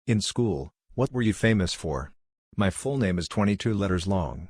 In school, what were you famous for? My full name is 22 letters long.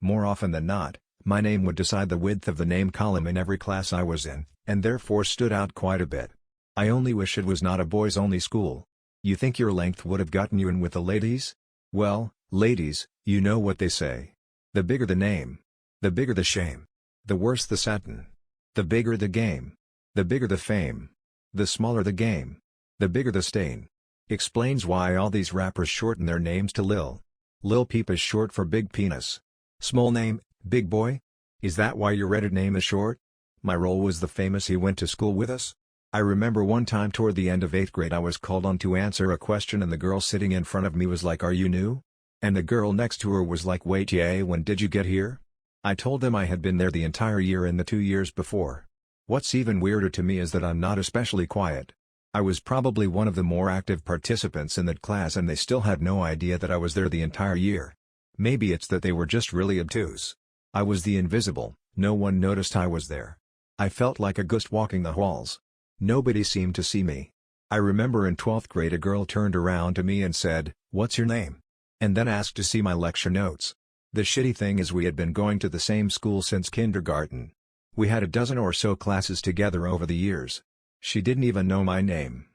More often than not, my name would decide the width of the name column in every class I was in, and therefore stood out quite a bit. I only wish it was not a boys-only school. You think your length would have gotten you in with the ladies? Well, ladies, you know what they say. The bigger the name, the bigger the shame. The worse the satin. The bigger the game, the bigger the fame. The smaller the game, the bigger the stain. Explains why all these rappers shorten their names to Lil. Lil Peep is short for Big Penis. Small name, Big Boy? Is that why your Reddit name is short? My role was the famous he went to school with us. I remember one time toward the end of 8th grade I was called on to answer a question and the girl sitting in front of me was like, "Are you new?" And the girl next to her was like, "Wait, yeah, when did you get here?" I told them I had been there the entire year and the 2 years before. What's even weirder to me is that I'm not especially quiet. I was probably one of the more active participants in that class and they still had no idea that I was there the entire year. Maybe it's that they were just really obtuse. I was the invisible, no one noticed I was there. I felt like a ghost walking the halls. Nobody seemed to see me. I remember in 12th grade a girl turned around to me and said, "What's your name?" and then asked to see my lecture notes. The shitty thing is we had been going to the same school since kindergarten. We had a dozen or so classes together over the years. She didn't even know my name.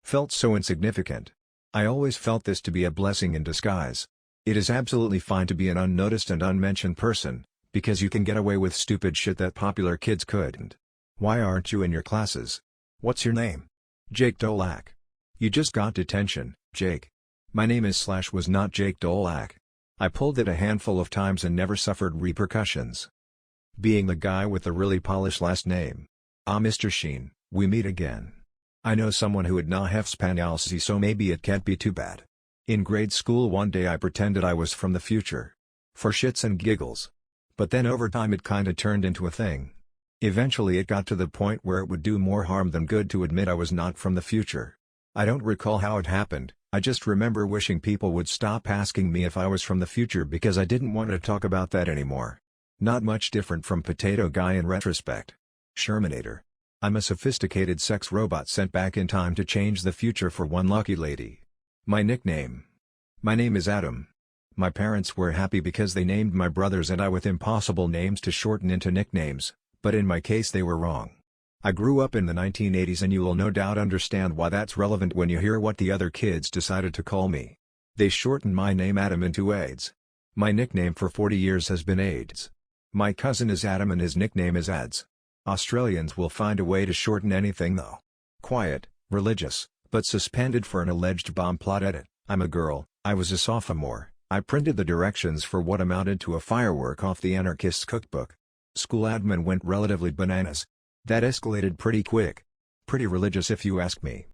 Felt so insignificant. I always felt this to be a blessing in disguise. It is absolutely fine to be an unnoticed and unmentioned person, because you can get away with stupid shit that popular kids couldn't. Why aren't you in your classes? What's your name? Jake Dolak. You just got detention, Jake. My name was not Jake Dolak. I pulled it a handful of times and never suffered repercussions. Being the guy with the really polished last name. Ah, Mr. Sheen, we meet again. I know someone who would not have Spanielsi, so maybe it can't be too bad. In grade school one day I pretended I was from the future. For shits and giggles. But then over time it kinda turned into a thing. Eventually it got to the point where it would do more harm than good to admit I was not from the future. I don't recall how it happened, I just remember wishing people would stop asking me if I was from the future because I didn't want to talk about that anymore. Not much different from Potato Guy in retrospect. Shermanator. I'm a sophisticated sex robot sent back in time to change the future for one lucky lady. My nickname. My name is Adam. My parents were happy because they named my brothers and I with impossible names to shorten into nicknames. But in my case they were wrong. I grew up in the 1980s and you will no doubt understand why that's relevant when you hear what the other kids decided to call me. They shortened my name Adam into AIDS. My nickname for 40 years has been AIDS. My cousin is Adam and his nickname is Ads. Australians will find a way to shorten anything though. Quiet, religious, but suspended for an alleged bomb plot. Edit. I'm a girl, I was a sophomore, I printed the directions for what amounted to a firework off the anarchist's cookbook. School admin went relatively bananas. That escalated pretty quick. Pretty religious if you ask me.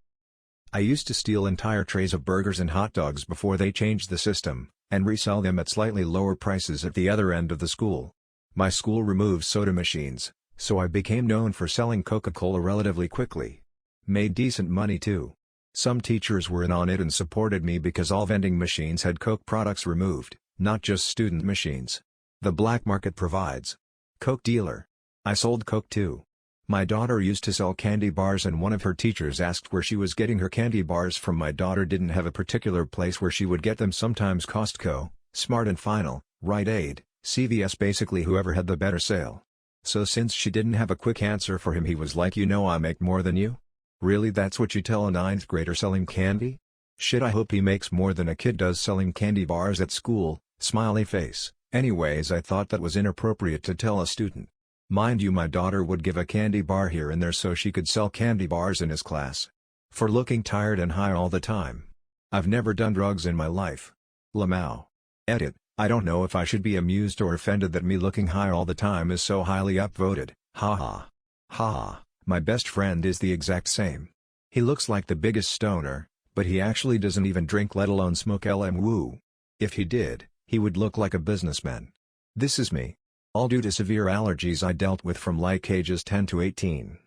I used to steal entire trays of burgers and hot dogs before they changed the system, and resell them at slightly lower prices at the other end of the school. My school removed soda machines, so I became known for selling Coca-Cola relatively quickly. Made decent money too. Some teachers were in on it and supported me because all vending machines had Coke products removed, not just student machines. The black market provides. Coke dealer. I sold Coke too. My daughter used to sell candy bars and one of her teachers asked where she was getting her candy bars from. My daughter didn't have a particular place where she would get them, sometimes Costco, Smart and Final, Rite Aid, CVS, basically whoever had the better sale. So since she didn't have a quick answer for him, he was like, "You know I make more than you? Really, that's what you tell a 9th grader selling candy? Shit, I hope he makes more than a kid does selling candy bars at school, smiley face." Anyways, I thought that was inappropriate to tell a student. Mind you, my daughter would give a candy bar here and there so she could sell candy bars in his class. For looking tired and high all the time. I've never done drugs in my life. Lamau. Edit. I don't know if I should be amused or offended that me looking high all the time is so highly upvoted. Haha. Haha, my best friend is the exact same. He looks like the biggest stoner, but he actually doesn't even drink, let alone smoke LM. If he did, he would look like a businessman. This is me. All due to severe allergies I dealt with from like ages 10 to 18.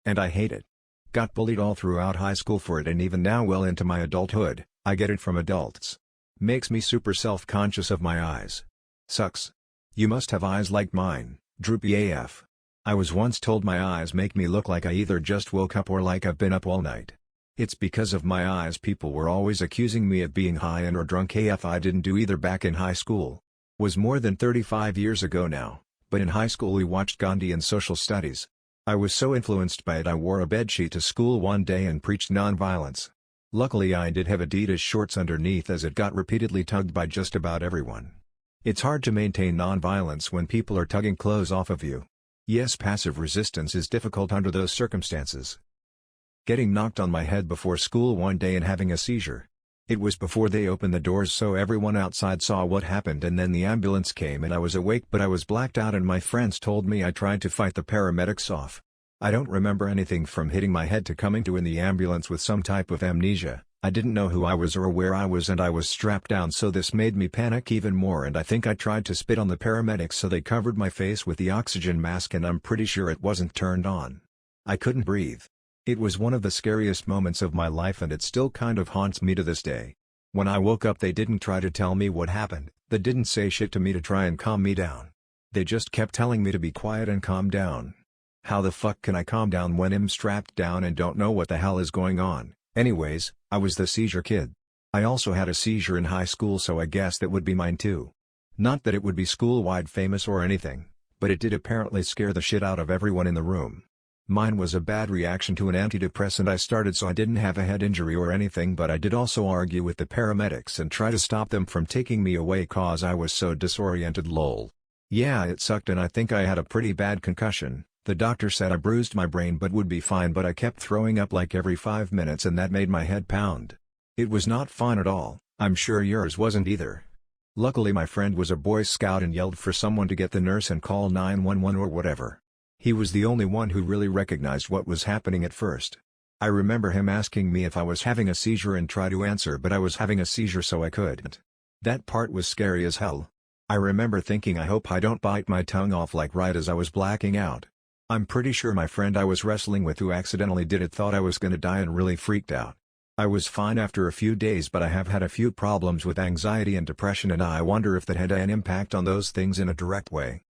And I hate it. Got bullied all throughout high school for it, and even now well into my adulthood, I get it from adults. Makes me super self-conscious of my eyes. Sucks. You must have eyes like mine, droopy AF. I was once told my eyes make me look like I either just woke up or like I've been up all night. It's because of my eyes people were always accusing me of being high and or drunk AF. I didn't do either back in high school. Was more than 35 years ago now, but in high school we watched Gandhi and social studies. I was so influenced by it I wore a bedsheet to school one day and preached non-violence. Luckily I did have Adidas shorts underneath as it got repeatedly tugged by just about everyone. It's hard to maintain non-violence when people are tugging clothes off of you. Yes, passive resistance is difficult under those circumstances. Getting knocked on my head before school one day and having a seizure. It was before they opened the doors so everyone outside saw what happened and then the ambulance came and I was awake but I was blacked out and my friends told me I tried to fight the paramedics off. I don't remember anything from hitting my head to coming to in the ambulance with some type of amnesia. I didn't know who I was or where I was and I was strapped down so this made me panic even more and I think I tried to spit on the paramedics so they covered my face with the oxygen mask and I'm pretty sure it wasn't turned on. I couldn't breathe. It was one of the scariest moments of my life and it still kind of haunts me to this day. When I woke up they didn't try to tell me what happened, they didn't say shit to me to try and calm me down. They just kept telling me to be quiet and calm down. How the fuck can I calm down when I'm strapped down and don't know what the hell is going on? Anyways, I was the seizure kid. I also had a seizure in high school so I guess that would be mine too. Not that it would be school-wide famous or anything, but it did apparently scare the shit out of everyone in the room. Mine was a bad reaction to an antidepressant I started so I didn't have a head injury or anything but I did also argue with the paramedics and try to stop them from taking me away cause I was so disoriented lol. Yeah it sucked and I think I had a pretty bad concussion. The doctor said I bruised my brain but would be fine but I kept throwing up like every 5 minutes and that made my head pound. It was not fun at all, I'm sure yours wasn't either. Luckily my friend was a Boy Scout and yelled for someone to get the nurse and call 911 or whatever. He was the only one who really recognized what was happening at first. I remember him asking me if I was having a seizure and try to answer but I was having a seizure so I couldn't. That part was scary as hell. I remember thinking I hope I don't bite my tongue off like right as I was blacking out. I'm pretty sure my friend I was wrestling with who accidentally did it thought I was gonna die and really freaked out. I was fine after a few days but I have had a few problems with anxiety and depression and I wonder if that had an impact on those things in a direct way.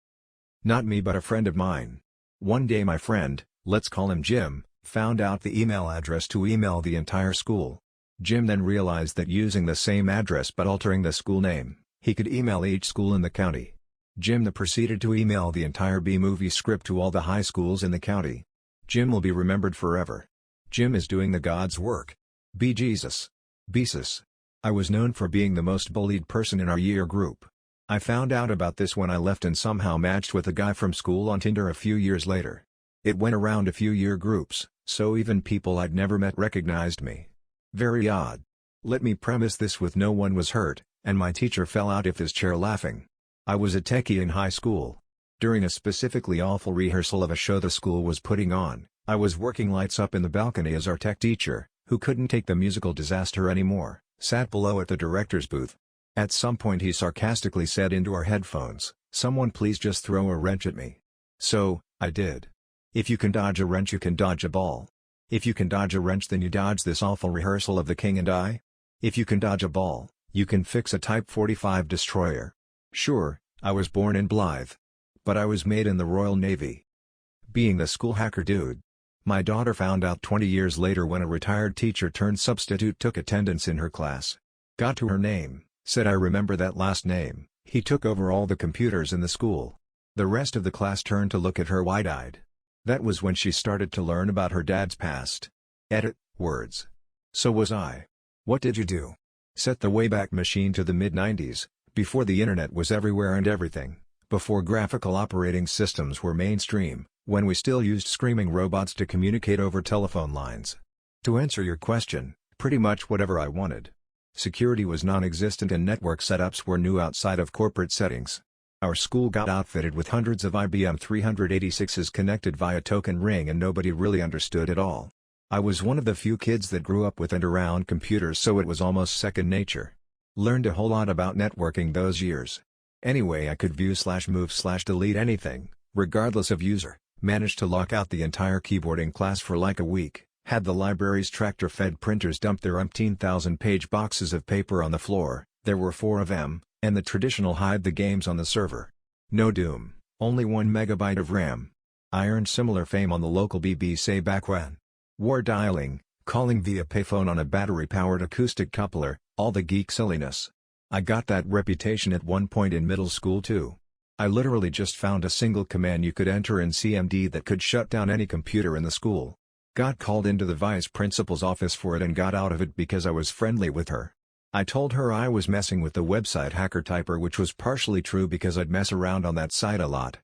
Not me but a friend of mine. One day my friend, let's call him Jim, found out the email address to email the entire school. Jim then realized that using the same address but altering the school name, he could email each school in the county. Jim then proceeded to email the entire B-movie script to all the high schools in the county. Jim will be remembered forever. Jim is doing the God's work. Be Jesus. Besus. I was known for being the most bullied person in our year group. I found out about this when I left and somehow matched with a guy from school on Tinder a few years later. It went around a few year groups, so even people I'd never met recognized me. Very odd. Let me premise this with no one was hurt, and my teacher fell out of his chair laughing. I was a techie in high school. During a specifically awful rehearsal of a show the school was putting on, I was working lights up in the balcony as our tech teacher, who couldn't take the musical disaster anymore, sat below at the director's booth. At some point he sarcastically said into our headphones, "Someone please just throw a wrench at me." So, I did. If you can dodge a wrench you can dodge a ball. If you can dodge a wrench then you dodge this awful rehearsal of The King and I. If you can dodge a ball, you can fix a Type 45 destroyer. Sure, I was born in Blythe. But I was made in the Royal Navy. Being the school hacker dude. My daughter found out 20 years later when a retired teacher turned substitute took attendance in her class. Got to her name, said I remember that last name, he took over all the computers in the school. The rest of the class turned to look at her wide-eyed. That was when she started to learn about her dad's past. Edit, words. So was I. What did you do? Set the Wayback Machine to the mid-90s. Before the internet was everywhere and everything, before graphical operating systems were mainstream, when we still used screaming robots to communicate over telephone lines. To answer your question, pretty much whatever I wanted. Security was non-existent and network setups were new outside of corporate settings. Our school got outfitted with hundreds of IBM 386s connected via token ring and nobody really understood it all. I was one of the few kids that grew up with and around computers so it was almost second nature. Learned a whole lot about networking those years. Anyway I could view/move/delete anything, regardless of user, managed to lock out the entire keyboard in class for like a week, had the library's tractor-fed printers dump their umpteen thousand-page boxes of paper on the floor, there were 4 of them, and the traditional hide the games on the server. No Doom, only 1 megabyte of RAM. I earned similar fame on the local BBC back when. War dialing, calling via payphone on a battery-powered acoustic coupler, all the geek silliness. I got that reputation at one point in middle school too. I literally just found a single command you could enter in CMD that could shut down any computer in the school. Got called into the vice principal's office for it and got out of it because I was friendly with her. I told her I was messing with the website Hacker Typer, which was partially true because I'd mess around on that site a lot.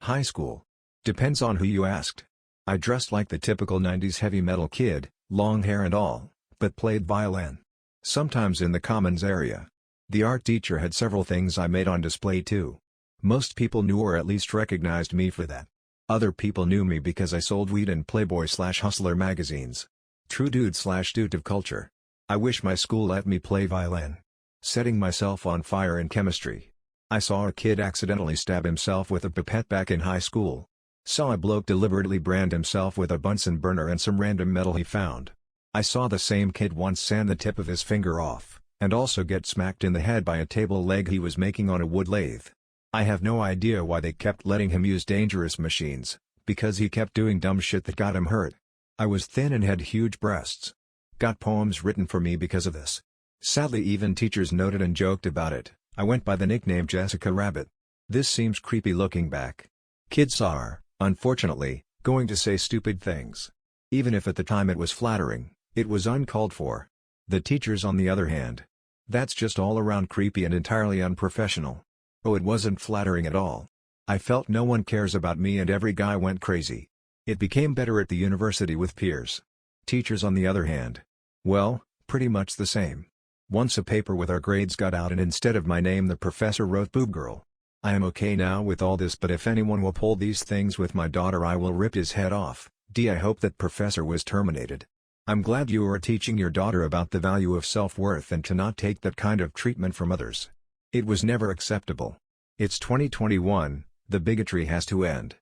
High school. Depends on who you asked. I dressed like the typical 90s heavy metal kid, long hair and all, but played violin. Sometimes in the commons area. The art teacher had several things I made on display too. Most people knew or at least recognized me for that. Other people knew me because I sold weed in Playboy/Hustler magazines. True dude/dude of culture. I wish my school let me play violin. Setting myself on fire in chemistry. I saw a kid accidentally stab himself with a pipette back in high school. Saw a bloke deliberately brand himself with a Bunsen burner and some random metal he found. I saw the same kid once sand the tip of his finger off, and also get smacked in the head by a table leg he was making on a wood lathe. I have no idea why they kept letting him use dangerous machines, because he kept doing dumb shit that got him hurt. I was thin and had huge breasts. Got poems written for me because of this. Sadly, even teachers noted and joked about it. I went by the nickname Jessica Rabbit. This seems creepy looking back. Kids are, unfortunately, going to say stupid things. Even if at the time it was flattering, it was uncalled for. The teachers, on the other hand. That's just all around creepy and entirely unprofessional. Oh, it wasn't flattering at all. I felt no one cares about me and every guy went crazy. It became better at the university with peers. Teachers, on the other hand. Well, pretty much the same. Once a paper with our grades got out and instead of my name the professor wrote "boob girl." I am okay now with all this, but if anyone will pull these things with my daughter I will rip his head off. I hope that professor was terminated. I'm glad you are teaching your daughter about the value of self-worth and to not take that kind of treatment from others. It was never acceptable. It's 2021, the bigotry has to end.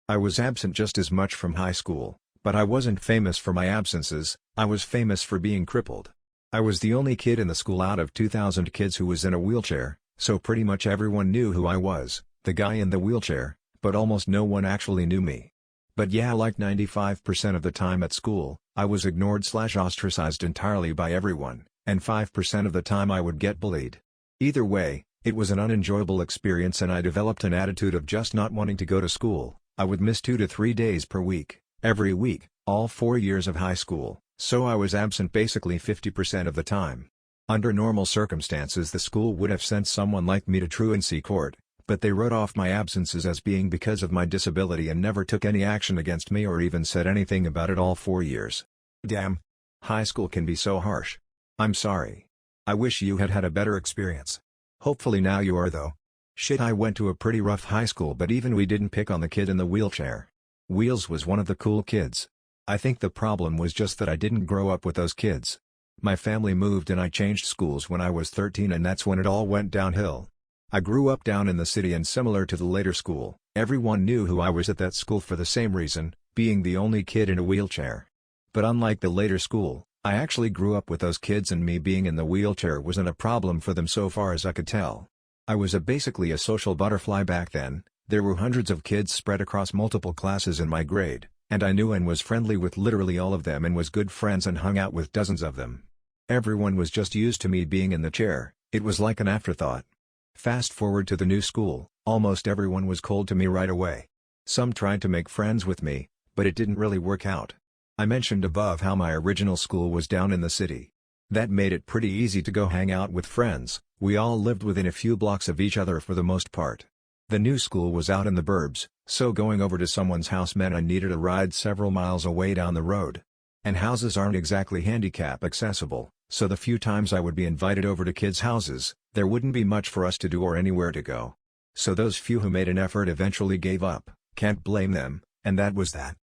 I was absent just as much from high school, but I wasn't famous for my absences, I was famous for being crippled. I was the only kid in the school out of 2,000 kids who was in a wheelchair, so pretty much everyone knew who I was, the guy in the wheelchair, but almost no one actually knew me. But yeah, like 95% of the time at school, I was ignored/ostracized entirely by everyone, and 5% of the time I would get bullied. Either way, it was an unenjoyable experience and I developed an attitude of just not wanting to go to school. I would miss 2 to 3 days per week, every week, all 4 years of high school, so I was absent basically 50% of the time. Under normal circumstances the school would have sent someone like me to truancy court, but they wrote off my absences as being because of my disability and never took any action against me or even said anything about it all 4 years. Damn. High school can be so harsh. I'm sorry. I wish you had had a better experience. Hopefully now you are though. Shit, I went to a pretty rough high school, but even we didn't pick on the kid in the wheelchair. Wheels was one of the cool kids. I think the problem was just that I didn't grow up with those kids. My family moved and I changed schools when I was 13 and that's when it all went downhill. I grew up down in the city and similar to the later school, everyone knew who I was at that school for the same reason, being the only kid in a wheelchair. But unlike the later school, I actually grew up with those kids and me being in the wheelchair wasn't a problem for them so far as I could tell. I was basically a social butterfly back then. There were hundreds of kids spread across multiple classes in my grade, and I knew and was friendly with literally all of them and was good friends and hung out with dozens of them. Everyone was just used to me being in the chair, it was like an afterthought. Fast forward to the new school, almost everyone was cold to me right away. Some tried to make friends with me, but it didn't really work out. I mentioned above how my original school was down in the city. That made it pretty easy to go hang out with friends, we all lived within a few blocks of each other for the most part. The new school was out in the burbs, so going over to someone's house meant I needed a ride several miles away down the road. And houses aren't exactly handicap accessible, so the few times I would be invited over to kids' houses, there wouldn't be much for us to do or anywhere to go. So those few who made an effort eventually gave up, can't blame them, and that was that.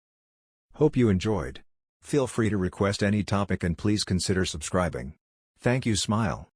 Hope you enjoyed. Feel free to request any topic and please consider subscribing. Thank you. Smile.